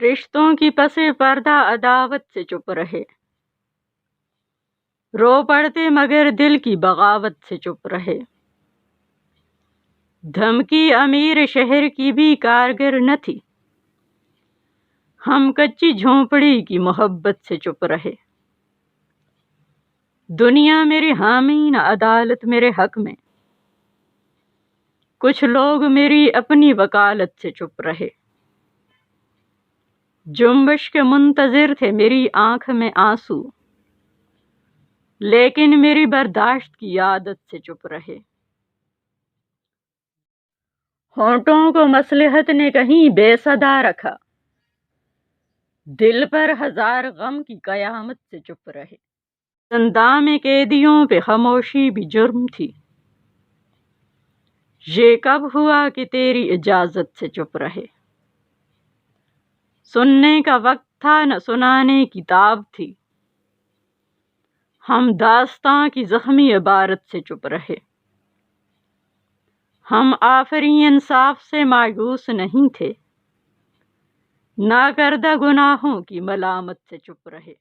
رشتوں کی پس پردہ عداوت سے چپ رہے، رو پڑتے مگر دل کی بغاوت سے چپ رہے۔ دھمکی امیر شہر کی بھی کارگر نہ تھی، ہم کچی جھونپڑی کی محبت سے چپ رہے۔ دنیا میری حامی نہ عدالت میرے حق میں، کچھ لوگ میری اپنی وکالت سے چپ رہے۔ جنبش کے منتظر تھے میری آنکھ میں آنسو، لیکن میری برداشت کی عادت سے چپ رہے۔ ہونٹوں کو مصلحت نے کہیں بے صدا رکھا، دل پر ہزار غم کی قیامت سے چپ رہے۔ زنداں میں قیدیوں پہ خاموشی بھی جرم تھی، یہ کب ہوا کہ تیری اجازت سے چپ رہے۔ سننے کا وقت تھا نہ سنانے کی تاب تھی، ہم داستاں کی زخمی عبارت سے چپ رہے۔ ہم آفریں انصاف سے مایوس نہیں تھے، ناکردہ گناہوں کی ملامت سے چپ رہے۔